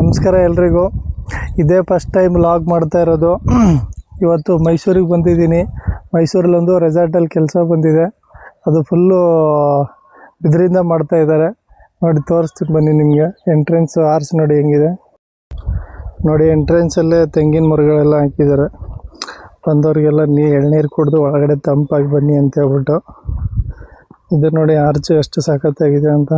ನಮಸ್ಕಾರ ಎಲ್ರಿಗೂ. ಇದೇ ಫಸ್ಟ್ ಟೈಮ್ ಲಾಗ್ ಮಾಡ್ತಾ ಇರೋದು. ಇವತ್ತು ಮೈಸೂರಿಗೆ ಬಂದಿದ್ದೀನಿ. ಮೈಸೂರಲ್ಲೊಂದು ರೆಸಾರ್ಟಲ್ಲಿ ಕೆಲಸ ಬಂದಿದೆ. ಅದು ಫುಲ್ಲು ಬಿದಿರಿಂದ ಮಾಡ್ತಾ ಇದ್ದಾರೆ. ನೋಡಿ ತೋರಿಸ್ತೀನಿ ಬನ್ನಿ ನಿಮಗೆ. ಎಂಟ್ರೆನ್ಸ್ ಆರ್ಚ್ ನೋಡಿ ಹೆಂಗಿದೆ ನೋಡಿ. ಎಂಟ್ರೆನ್ಸಲ್ಲೇ ತೆಂಗಿನ ಮರಗಳೆಲ್ಲ ಹಾಕಿದ್ದಾರೆ. ಬಂದವ್ರಿಗೆಲ್ಲ ಎಳ್ನೀರು ಕುಡಿದು ಒಳಗಡೆ ತಂಪಾಗಿ ಬನ್ನಿ ಅಂತ ಹೇಳ್ಬಿಟ್ಟು. ಇದು ನೋಡಿ ಆರ್ಚ್ ಎಷ್ಟು ಸಖತ್ತಾಗಿದೆ ಅಂತ.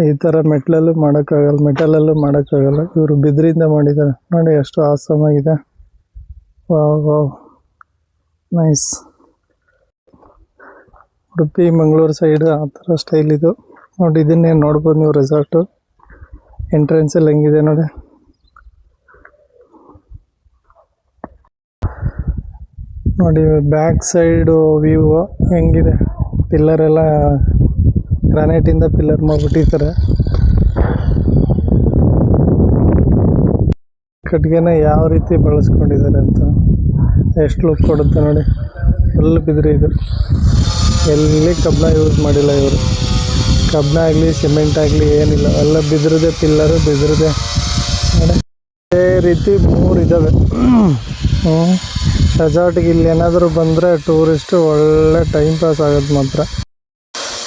ಈ ಥರ ಮೆಟ್ಲಲ್ಲೂ ಮಾಡೋಕ್ಕಾಗಲ್ಲ, ಮೆಟಲಲ್ಲೂ ಮಾಡೋಕ್ಕಾಗಲ್ಲ. ಇವರು ಬಿದಿರಿಂದ ಮಾಡಿದ್ದಾರೆ ನೋಡಿ, ಎಷ್ಟು ಆಸಮಾಗಿದೆ. Wow wow, nice. Udupi Mangaluru side ಆ ಥರ ಸ್ಟೈಲ್ ಇದು ನೋಡಿ. ಇದನ್ನೇ ನೋಡ್ಬೋದು ನೀವು. ರೆಸಾರ್ಟು ಎಂಟ್ರೆನ್ಸಲ್ಲಿ ಹೆಂಗಿದೆ ನೋಡಿ. ನೋಡಿ ಬ್ಯಾಕ್ ಸೈಡು ವ್ಯೂ ಹೆಂಗಿದೆ. ಪಿಲ್ಲರೆಲ್ಲ ಗ್ರಾನೈಟಿಂದ ಪಿಲ್ಲರ್ ಮಾಡಿಬಿಟ್ಟಿರ್ತಾರೆ. ಕಟ್ಟಿಗೆನ ಯಾವ ರೀತಿ ಬಳಸ್ಕೊಂಡಿದ್ದಾರೆ ಅಂತ ಎಷ್ಟು ಲುಕ್ ಕೊಡುತ್ತೆ ನೋಡಿ. ಫುಲ್ ಬಿದಿರು ಇದು. ಎಲ್ಲಿ ಕಬ್ಬಣ ಯೂಸ್ ಮಾಡಿಲ್ಲ ಇವರು. ಕಬ್ಬಣ ಆಗಲಿ ಸಿಮೆಂಟ್ ಆಗಲಿ ಏನಿಲ್ಲ, ಎಲ್ಲ ಬಿದಿರದೆ ಪಿಲ್ಲರು, ಬಿದಿರದೆ ನೋಡಿ. ಅದೇ ರೀತಿ 3 ಇದ್ದಾವೆ. ರೆಸಾರ್ಟ್ಗೆ ಇಲ್ಲಿ ಏನಾದರೂ ಬಂದರೆ ಟೂರಿಸ್ಟು ಒಳ್ಳೆ ಟೈಮ್ ಪಾಸ್ ಆಗೋದು ಮಾತ್ರ.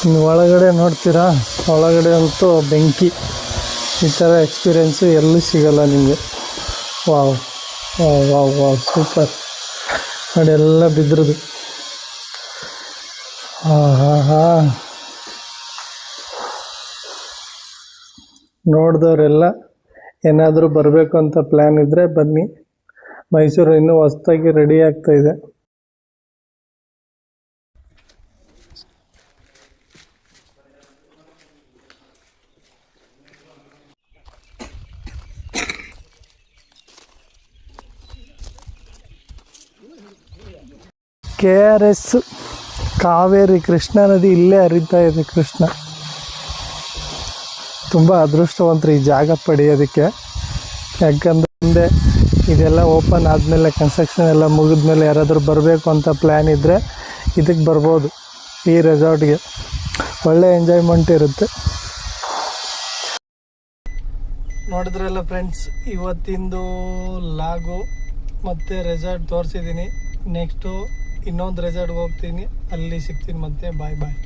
ಇನ್ನು ಒಳಗಡೆ ನೋಡ್ತೀರಾ, ಒಳಗಡೆ ಅಂತೂ ಬೆಂಕಿ. ಈ ಥರ ಎಕ್ಸ್ಪೀರಿಯೆನ್ಸು ಎಲ್ಲೂ ಸಿಗಲ್ಲ ನಿಮಗೆ. Wow wow wow wow, super ನೋಡಿ. ಎಲ್ಲ ಬಿದ್ರದು. ನೋಡಿದವರೆಲ್ಲ ಏನಾದರೂ ಬರಬೇಕು ಅಂತ ಪ್ಲ್ಯಾನ್ ಇದ್ದರೆ ಬನ್ನಿ. ಮೈಸೂರು ಇನ್ನೂ ಹೊಸ್ದಾಗಿ ರೆಡಿ ಆಗ್ತಾಯಿದೆ. KRS ಕಾವೇರಿ ಕೃಷ್ಣ ನದಿ ಇಲ್ಲೇ ಹರಿತಾ ಇದೆ. ಕೃಷ್ಣ ತುಂಬ ಅದೃಷ್ಟವಂತರು ಈ ಜಾಗ ಪಡೆಯೋದಕ್ಕೆ. ಯಾಕಂದರೆ ಮುಂದೆ ಇದೆಲ್ಲ ಓಪನ್ ಆದಮೇಲೆ, ಕನ್ಸ್ಟ್ರಕ್ಷನ್ ಎಲ್ಲ ಮುಗಿದ್ಮೇಲೆ ಯಾರಾದರೂ ಬರಬೇಕು ಅಂತ ಪ್ಲ್ಯಾನ್ ಇದ್ದರೆ ಇದಕ್ಕೆ ಬರ್ಬೋದು. ಈ ರೆಸಾರ್ಟ್ಗೆ ಒಳ್ಳೆ ಎಂಜಾಯ್ಮೆಂಟ್ ಇರುತ್ತೆ. ನೋಡಿದ್ರಲ್ಲ ಫ್ರೆಂಡ್ಸ್, ಇವತ್ತಿಂದು ಲಾಗು ಮತ್ತು ರೆಸಾರ್ಟ್ ತೋರಿಸಿದ್ದೀನಿ. ನೆಕ್ಸ್ಟು ಇನ್ನೊಂದು ರೆಸಾರ್ಟ್ಗೆ ಹೋಗ್ತೀನಿ, ಅಲ್ಲಿ ಸಿಗ್ತೀನಿ ಮತ್ತೆ. ಬಾಯ್ ಬಾಯ್.